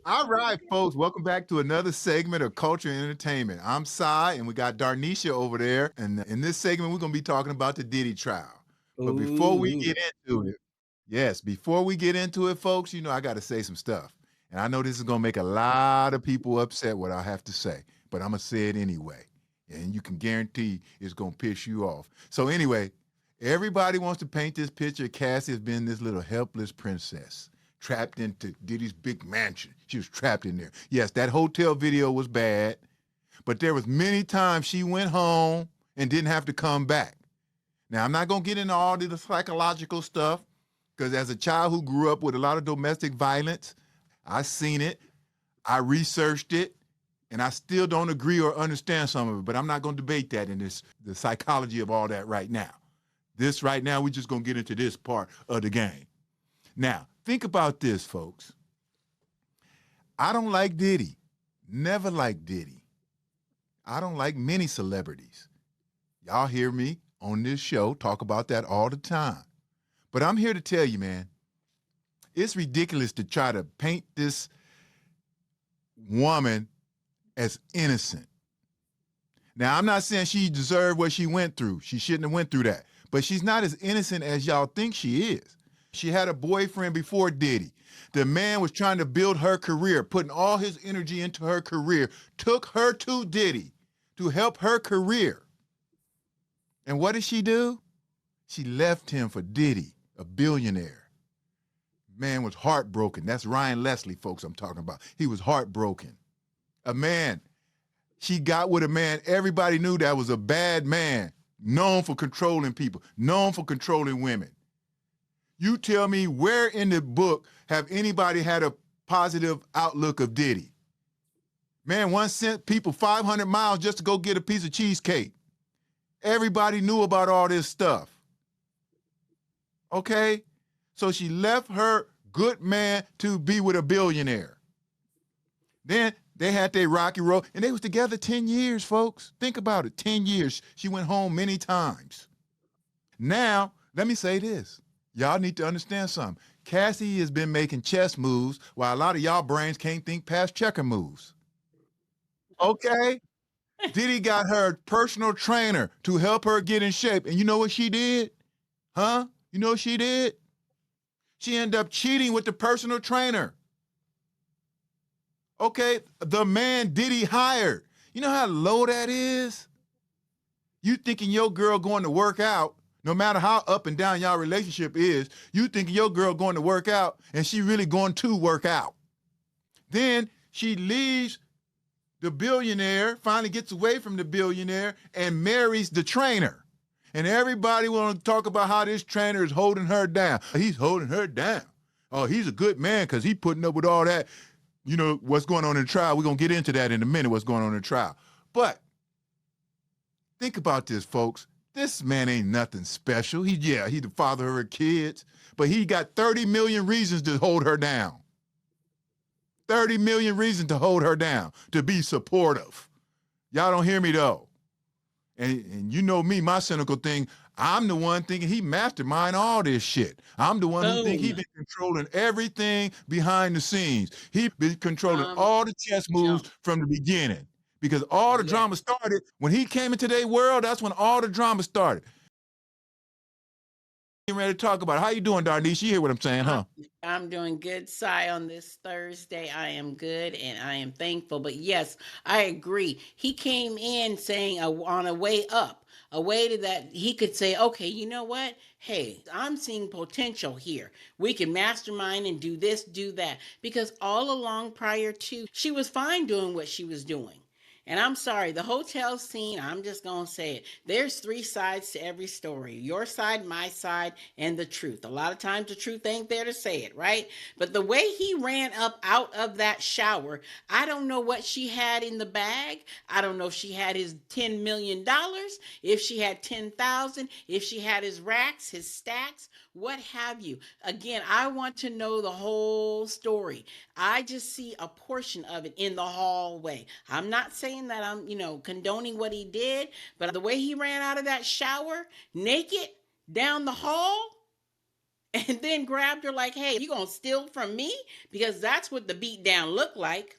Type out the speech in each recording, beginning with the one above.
All right, folks, welcome back to another segment of Culture and Entertainment. I'm Cy, and we got Darneshia over there. And in this segment, we're going to be talking about the Diddy trial. But before we Ooh. get into it, yes, before we get into it, folks, I got to say some stuff. And I know this is going to make a lot of people upset what I have to say, but I'm going to say it anyway. And you can guarantee it's going to piss you off. So, anyway, everybody wants to paint this picture of Cassie as being this little helpless princess trapped into Diddy's big mansion. She was trapped in there. Yes, that hotel video was bad, but there was many times she went home and didn't have to come back. Now, I'm not going to get into all the psychological stuff because as a child who grew up with a lot of domestic violence, I seen it, I researched it, and I still don't agree or understand some of it, but I'm not going to debate that in the psychology of all that right now. This right now, we're just going to get into this part of the game. Now, think about this, folks. I don't like Diddy. Never liked Diddy. I don't like many celebrities. Y'all hear me on this show talk about that all the time. But I'm here to tell you, man, it's ridiculous to try to paint this woman as innocent. Now, I'm not saying she deserved what she went through. She shouldn't have went through that. But she's not as innocent as y'all think she is. She had a boyfriend before Diddy. The man was trying to build her career, putting all his energy into her career, took her to Diddy to help her career. And what did she do? She left him for Diddy, a billionaire. Man was heartbroken. That's Ryan Leslie, folks, I'm talking about. He was heartbroken. A man, she got with a man everybody knew that was a bad man, known for controlling people, known for controlling women. You tell me where in the book have anybody had a positive outlook of Diddy? Man once sent people 500 miles just to go get a piece of cheesecake. Everybody knew about all this stuff. Okay? So she left her good man to be with a billionaire. Then they had their rocky road, and they was together 10 years, folks. Think about it, 10 years. She went home many times. Now, let me say this. Y'all need to understand something. Cassie has been making chess moves while a lot of y'all brains can't think past checker moves. Okay? Diddy got her personal trainer to help her get in shape. And you know what she did? Huh? You know what she did? She ended up cheating with the personal trainer. Okay? The man Diddy hired. You know how low that is? You thinking your girl going to work out, no matter how up and down y'all relationship is, you thinking your girl going to work out and she really going to work out. Then she leaves the billionaire, finally gets away from the billionaire and marries the trainer. And everybody want to talk about how this trainer is holding her down. He's holding her down. Oh, he's a good man because he's putting up with all that. You know, what's going on in the trial. We're going to get into that in a minute, what's going on in the trial. But think about this, folks. This man ain't nothing special. He's the father of her kids, but he got 30 million reasons to hold her down. 30 million reasons to hold her down, to be supportive. Y'all don't hear me though. And you know me, my cynical thing, I'm the one thinking he mastermind all this shit. I'm the one who think he Boom. been controlling everything behind the scenes. He been controlling Um, all the chess moves jump. from the beginning. Because all the Yeah. drama started when he came into their world. That's when all the drama started. Getting ready to talk about it. How you doing, Darneshia? You hear what I'm saying, I'm, huh? I'm doing good, Cy, on this Thursday. I am good and I am thankful. But yes, I agree. He came in saying on a way up, a way to that he could say, okay, you know what? Hey, I'm seeing potential here. We can mastermind and do this, do that. Because all along prior to, she was fine doing what she was doing. And I'm sorry, the hotel scene, I'm just going to say it. There's three sides to every story: your side, my side, and the truth. A lot of times the truth ain't there to say it, right? But the way he ran up out of that shower, I don't know what she had in the bag. I don't know if she had his $10 million, if she had 10,000, if she had his racks, his stacks, what have you. Again, I want to know the whole story. I just see a portion of it in the hallway. I'm not saying that I'm, condoning what he did, but the way he ran out of that shower naked down the hall and then grabbed her like, "Hey, you gonna steal from me?" Because that's what the beat down looked like.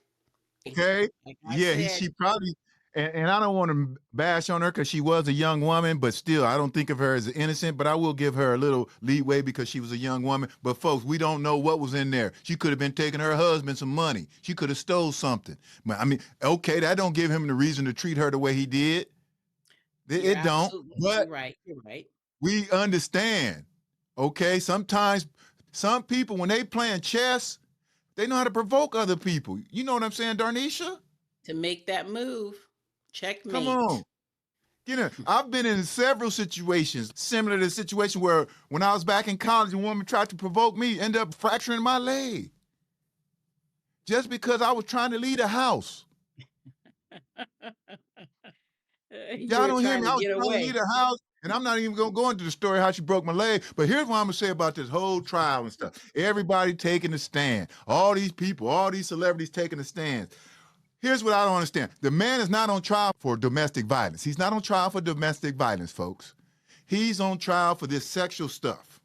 Okay. Like I Yeah, said, she probably and I don't want to bash on her because she was a young woman, but still, I don't think of her as innocent. But I will give her a little leeway because she was a young woman. But folks, we don't know what was in there. She could have been taking her husband some money. She could have stole something. But I mean, okay, that don't give him the reason to treat her the way he did. you're It don't. absolutely But right. You're right. we understand. Okay, sometimes some people when they playing chess, they know how to provoke other people. You know what I'm saying, Darneshia? To make that move, Come on. checkmate. You know, I've been in several situations similar to the situation where when I was back in college, a woman tried to provoke me, ended up fracturing my leg just because I was trying to leave the house. You Y'all were don't hear me. trying to I was get trying to leave away. the house, and I'm not even going to go into the story how she broke my leg. But here's what I'm going to say about this whole trial and stuff. Everybody taking a stand. All these people, all these celebrities taking a stand. Here's what I don't understand. The man is not on trial for domestic violence. He's not on trial for domestic violence, folks. He's on trial for this sexual stuff.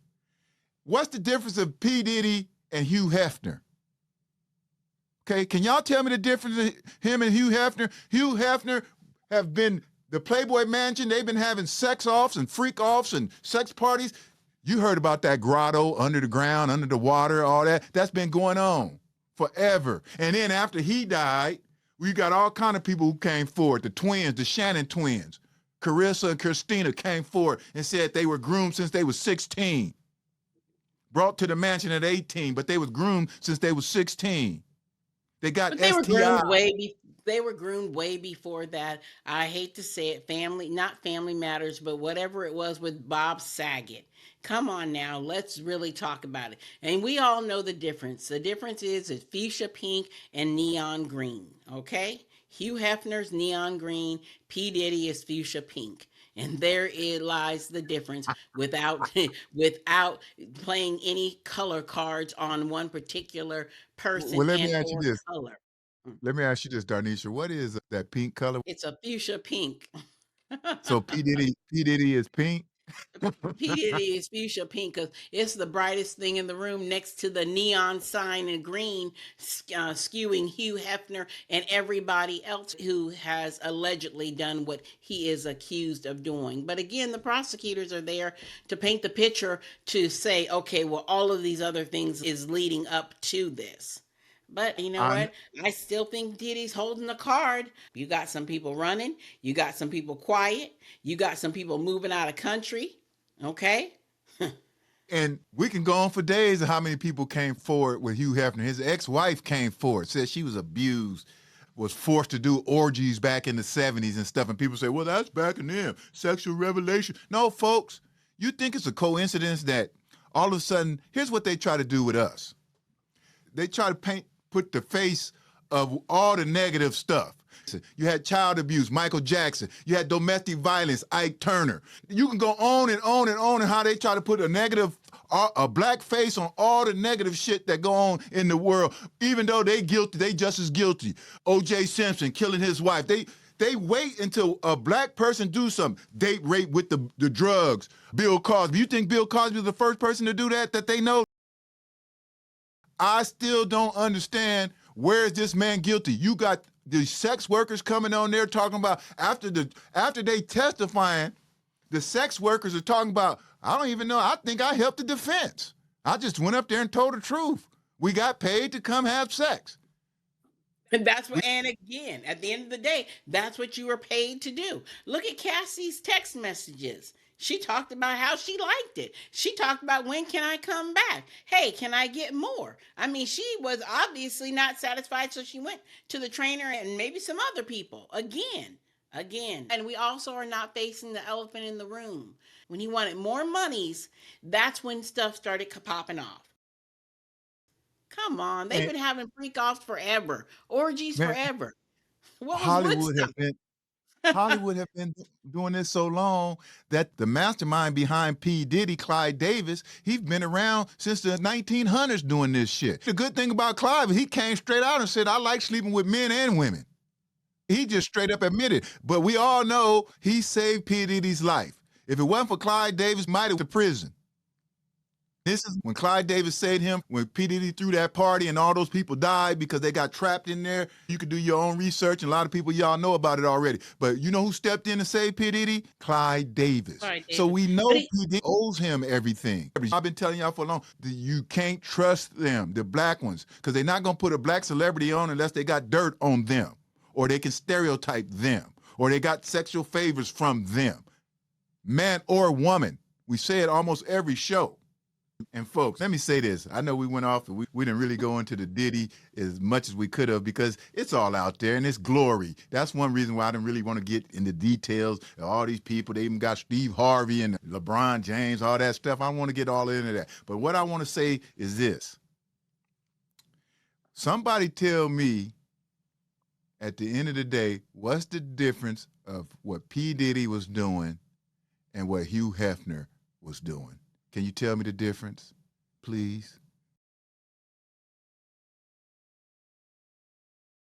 What's the difference of P. Diddy and Hugh Hefner? Okay, can y'all tell me the difference of him and Hugh Hefner? Hugh Hefner have been the Playboy Mansion. They've been having sex offs and freak offs and sex parties. You heard about that grotto under the ground, under the water, all that. That's been going on forever. And then after he died, we got all kind of people who came forward. The twins, the Shannon twins, Carissa and Christina came forward and said they were groomed since they were 16. Brought to the mansion at 18, but they was groomed since they was 16. They got But they were STI. groomed they were groomed way before that. I hate to say it, family, not Family Matters, but whatever it was with Bob Saget. Come on now, let's really talk about it. And we all know the difference. The difference is it's fuchsia pink and neon green, okay? Hugh Hefner's neon green, P. Diddy is fuchsia pink. And there it lies the difference without without playing any color cards on one particular person Well, let me and ask you or this. color. Mm. Let me ask you this, Darnesha. What is that pink color? It's a fuchsia pink. So P. Diddy is pink? P. Diddy is fuchsia pink because it's the brightest thing in the room next to the neon sign in green, skewing Hugh Hefner and everybody else who has allegedly done what he is accused of doing. But again, the prosecutors are there to paint the picture to say, okay, well, all of these other things is leading up to this. But you know I what? I still think Diddy's holding the card. You got some people running. You got some people quiet. You got some people moving out of country. Okay? and we can go on for days of how many people came forward with Hugh Hefner. His ex-wife came forward, said she was abused, was forced to do orgies back in the 70s and stuff. And people say, well, that's back in them, sexual revelation. No, folks, you think it's a coincidence that all of a sudden, here's what they try to do with us. They try to put the face of all the negative stuff. You had child abuse, Michael Jackson. You had domestic violence, Ike Turner. You can go on and on and on and how they try to put a black face on all the negative shit that go on in the world. Even though they guilty, they just as guilty. O.J. Simpson killing his wife. They wait until a black person do something. Date rape with the drugs. Bill Cosby. You think Bill Cosby was the first person to do that they know? I still don't understand, where is this man guilty? You got the sex workers coming on there talking about after they testifying, the sex workers are talking about, I don't even know, I think I helped the defense. I just went up there and told the truth. We got paid to come have sex. And and again, at the end of the day, that's what you were paid to do. Look at Cassie's text messages. She talked about how she liked it. She talked about, when can I come back? Hey, can I get more? I mean, she was obviously not satisfied, so she went to the trainer and maybe some other people again. Again. And we also are not facing the elephant in the room. When he wanted more monies, that's when stuff started popping off. Come on, they've And been having freak offs forever, orgies man, forever. What was Hollywood Woodstock? have been Hollywood have been doing this so long that the mastermind behind P. Diddy, Clive Davis, he's been around since the 1900s doing this shit. The good thing about Clive, he came straight out and said, I like sleeping with men and women. He just straight up admitted. But we all know he saved P. Diddy's life. If it wasn't for Clive Davis, might have went to prison. This is when Clyde Davis said him, when P. Diddy threw that party and all those people died because they got trapped in there. You could do your own research, and a lot of people, y'all know about it already. But you know who stepped in to save P. Diddy? Clyde Davis. Right, So David. we But know P. Diddy owes him everything. I've been telling y'all for long, you can't trust them, the black ones, because they're not going to put a black celebrity on unless they got dirt on them, or they can stereotype them, or they got sexual favors from them, man or woman. We say it almost every show. And folks, let me say this. I know we went off and we didn't really go into the Diddy as much as we could have because it's all out there and it's glory. That's one reason why I didn't really want to get into details of all these people. They even got Steve Harvey and LeBron James, all that stuff. I don't want to get all into that. But what I want to say is this. Somebody tell me at the end of the day, what's the difference of what P. Diddy was doing and what Hugh Hefner was doing? Can you tell me the difference, please?